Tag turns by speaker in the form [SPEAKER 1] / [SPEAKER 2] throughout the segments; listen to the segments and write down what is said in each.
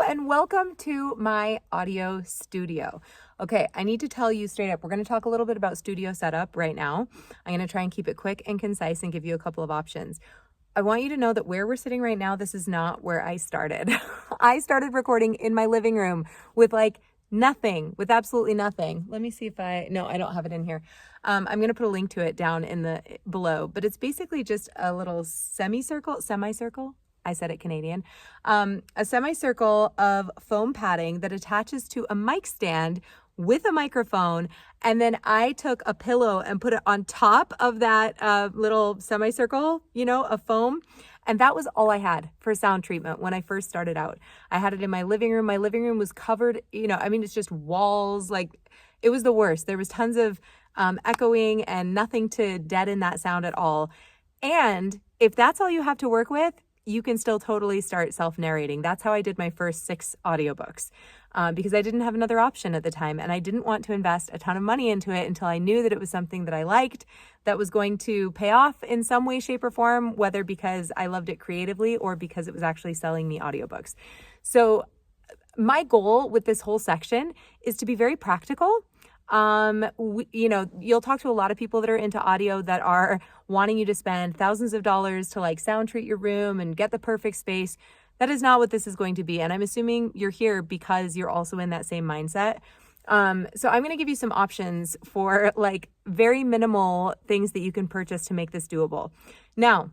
[SPEAKER 1] and welcome to my audio studio. Okay, I need to tell you straight up, we're going to talk a little bit about studio setup right now. I'm going to try and keep it quick and concise and give you a couple of options. I want you to know that where we're sitting right now, this is not where I started. I started recording in my living room with nothing, with absolutely nothing. Let me see if no, I don't have it in here. I'm going to put a link to it down in the below, but it's basically just a little semicircle. I said it Canadian. A semicircle of foam padding that attaches to a mic stand with a microphone. And then I took a pillow and put it on top of that little semicircle, of foam. And that was all I had for sound treatment when I first started out. I had it in my living room. My living room was covered, it's just walls. It was the worst. There was tons of echoing and nothing to deaden that sound at all. And if that's all you have to work with, you can still totally start self-narrating. That's how I did my first 6 audiobooks because I didn't have another option at the time. And I didn't want to invest a ton of money into it until I knew that it was something that I liked, that was going to pay off in some way, shape, or form, whether because I loved it creatively or because it was actually selling me audiobooks. So my goal with this whole section is to be very practical. You'll talk to a lot of people that are into audio that are wanting you to spend thousands of dollars to sound treat your room and get the perfect space. That is not what this is going to be. And I'm assuming you're here because you're also in that same mindset. So I'm going to give you some options for very minimal things that you can purchase to make this doable. Now,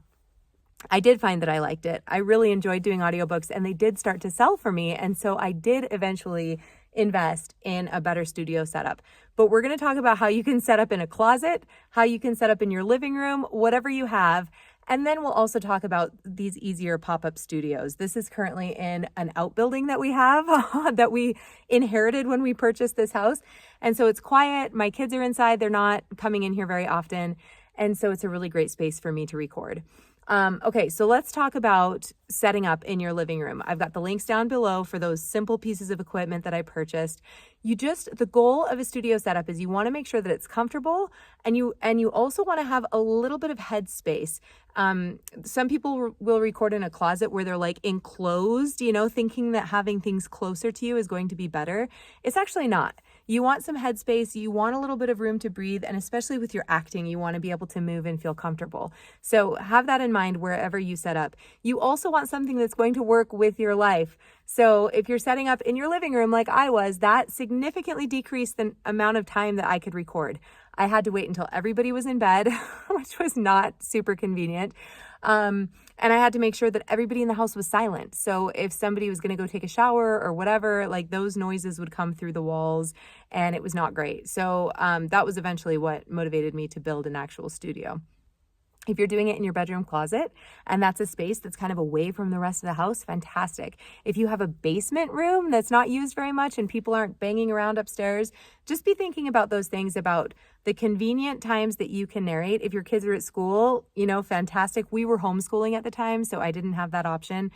[SPEAKER 1] I did find that I liked it. I really enjoyed doing audiobooks and they did start to sell for me. And so I did eventually invest in a better studio setup. But we're going to talk about how you can set up in a closet, how you can set up in your living room, whatever you have. And then we'll also talk about these easier pop-up studios. This is currently in an outbuilding that we have that we inherited when we purchased this house. And so it's quiet. My kids are inside. They're not coming in here very often. And so it's a really great space for me to record. Okay, so let's talk about setting up in your living room. I've got the links down below for those simple pieces of equipment that I purchased. The goal of a studio setup is you want to make sure that it's comfortable and you also want to have a little bit of headspace. Some people will record in a closet where they're enclosed, thinking that having things closer to you is going to be better. It's actually not. You want some headspace, you want a little bit of room to breathe, and especially with your acting, you want to be able to move and feel comfortable. So have that in mind wherever you set up. You also want something that's going to work with your life. So if you're setting up in your living room like I was, that significantly decreased the amount of time that I could record. I had to wait until everybody was in bed, which was not super convenient. And I had to make sure that everybody in the house was silent. So if somebody was going to go take a shower or whatever, those noises would come through the walls and it was not great. So that was eventually what motivated me to build an actual studio. If you're doing it in your bedroom closet and that's a space that's kind of away from the rest of the house, fantastic. If you have a basement room that's not used very much and people aren't banging around upstairs, just be thinking about those things, about the convenient times that you can narrate. If your kids are at school, fantastic. We were homeschooling at the time, so I didn't have that option.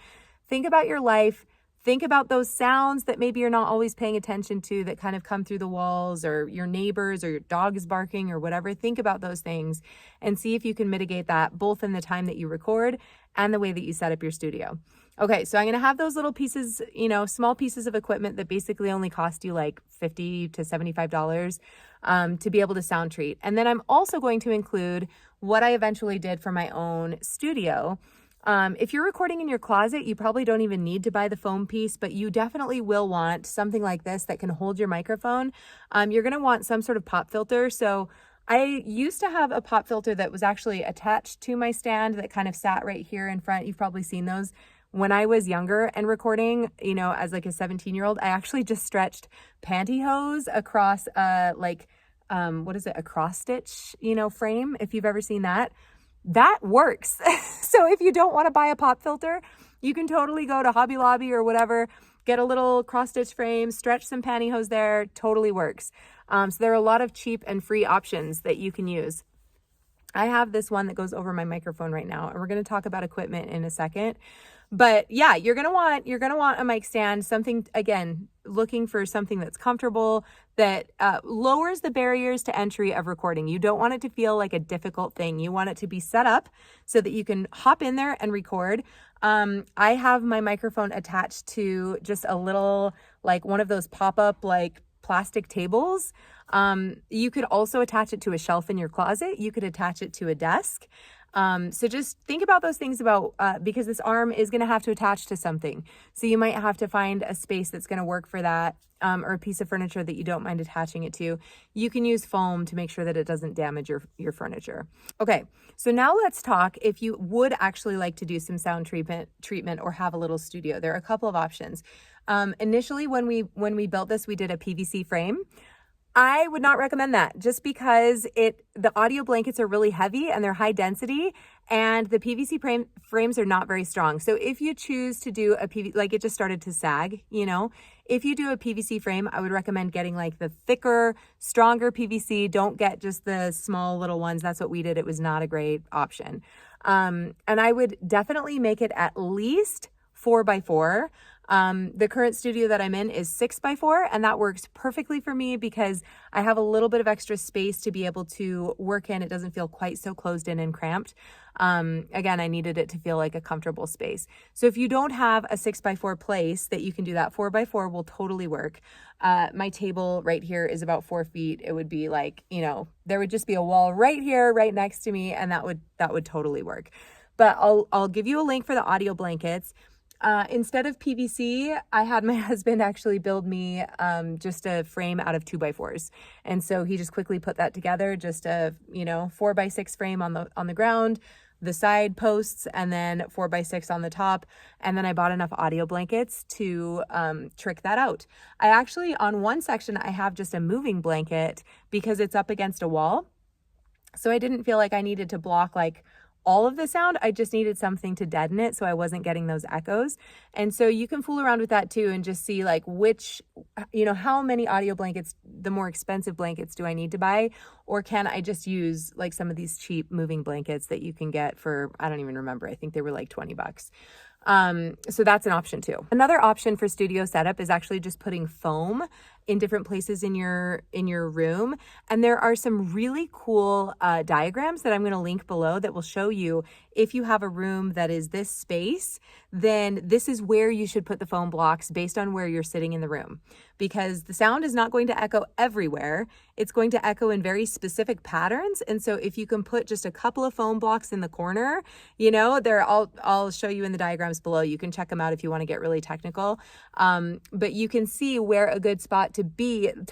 [SPEAKER 1] Think about your life. Think about those sounds that maybe you're not always paying attention to that kind of come through the walls, or your neighbors or your dog is barking or whatever. Think about those things and see if you can mitigate that both in the time that you record and the way that you set up your studio. Okay, so I'm going to have those little pieces, small pieces of equipment that basically only cost you $50 to $75 to be able to sound treat. And then I'm also going to include what I eventually did for my own studio. If you're recording in your closet, you probably don't even need to buy the foam piece, but you definitely will want something like this that can hold your microphone. You're going to want some sort of pop filter. So I used to have a pop filter that was actually attached to my stand that kind of sat right here in front. You've probably seen those. When I was younger and recording, as a 17-year-old, I actually just stretched pantyhose across a cross stitch, frame, if you've ever seen that. That works. So if you don't want to buy a pop filter, you can totally go to Hobby Lobby or whatever, get a little cross stitch frame, stretch some pantyhose there, totally works. So there are a lot of cheap and free options that you can use. I have this one that goes over my microphone right now, and we're going to talk about equipment in a second. But yeah, you're going to want a mic stand, something, again, looking for something that's comfortable, that lowers the barriers to entry of recording. You don't want it to feel like a difficult thing. You want it to be set up so that you can hop in there and record. I have my microphone attached to just a little, like one of those pop-up like plastic tables. You could also attach it to a shelf in your closet. You could attach it to a desk. So just think about those things because this arm is going to have to attach to something. So you might have to find a space that's going to work for that, or a piece of furniture that you don't mind attaching it to. You can use foam to make sure that it doesn't damage your furniture. Okay. So now let's talk if you would actually like to do some sound treatment or have a little studio. There are a couple of options. Initially when we built this, we did a PVC frame. I would not recommend that just because the audio blankets are really heavy and they're high density, and the PVC frames are not very strong. So if you choose to do like it just started to sag, if you do a PVC frame, I would recommend getting like the thicker, stronger PVC. Don't get just the small little ones. That's what we did. It was not a great option. And I would definitely make it at least 4x4. The current studio that I'm in is 6x4, and that works perfectly for me because I have a little bit of extra space to be able to work in. It doesn't feel quite so closed in and cramped. Again, I needed it to feel like a comfortable space. So if you don't have a 6x4 place that you can do that, 4x4 will totally work. My table right here is about 4 feet. It would be like, there would just be a wall right here, right next to me, and that would totally work. But I'll give you a link for the audio blankets. Instead of PVC, I had my husband actually build me just a frame out of 2x4s. And so he just quickly put that together, just a 4x6 frame on the ground, the side posts, and then 4x6 on the top. And then I bought enough audio blankets to trick that out. I actually, on one section, I have just a moving blanket because it's up against a wall. So I didn't feel like I needed to block like all of the sound. I just needed something to deaden it so I wasn't getting those echoes. And so you can fool around with that too and just see like how many audio blankets, the more expensive blankets, do I need to buy? Or can I just use like some of these cheap moving blankets that you can get for, I don't even remember, I think they were like $20. So that's an option too. Another option for studio setup is actually just putting foam in different places in your room. And there are some really cool diagrams that I'm going to link below that will show you if you have a room that is this space, then this is where you should put the foam blocks based on where you're sitting in the room. Because the sound is not going to echo everywhere. It's going to echo in very specific patterns. And so if you can put just a couple of foam blocks in the corner, I'll show you in the diagrams below. You can check them out if you want to get really technical. But you can see where a good spot to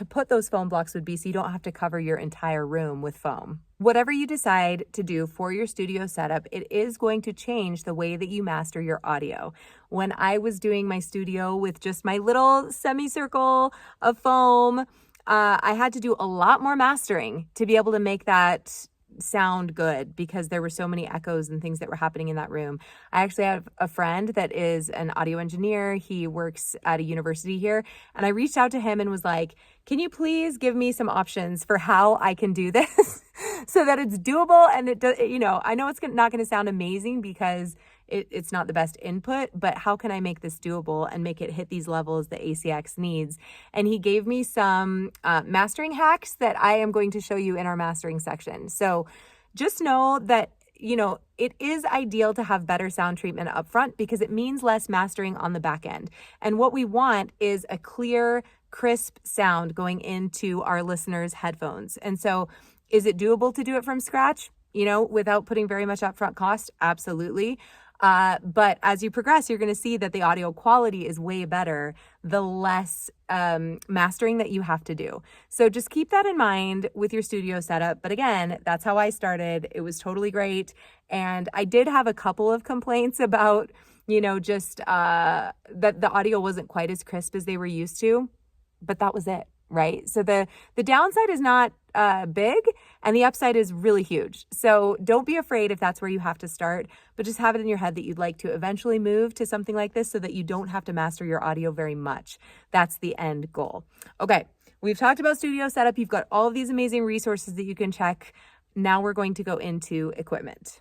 [SPEAKER 1] put those foam blocks would be, so you don't have to cover your entire room with foam. Whatever you decide to do for your studio setup, it is going to change the way that you master your audio. When I was doing my studio with just my little semicircle of foam, I had to do a lot more mastering to be able to make that sound good because there were so many echoes and things that were happening in that room. I actually have a friend that is an audio engineer. He works at a university here, and I reached out to him and was like, can you please give me some options for how I can do this so that it's doable? And it does, I know it's not going to sound amazing because it's not the best input, but how can I make this doable and make it hit these levels that ACX needs? And he gave me some mastering hacks that I am going to show you in our mastering section. So just know that, it is ideal to have better sound treatment up front because it means less mastering on the back end. And what we want is a clear, crisp sound going into our listeners' headphones. And so is it doable to do it from scratch, without putting very much upfront cost? Absolutely. But as you progress, you're going to see that the audio quality is way better the less mastering that you have to do. So just keep that in mind with your studio setup. But again, that's how I started. It was totally great. And I did have a couple of complaints about, just that the audio wasn't quite as crisp as they were used to, but that was it. Right? So the downside is not big and the upside is really huge. So don't be afraid if that's where you have to start, but just have it in your head that you'd like to eventually move to something like this so that you don't have to master your audio very much. That's the end goal. Okay. We've talked about studio setup. You've got all of these amazing resources that you can check. Now we're going to go into equipment.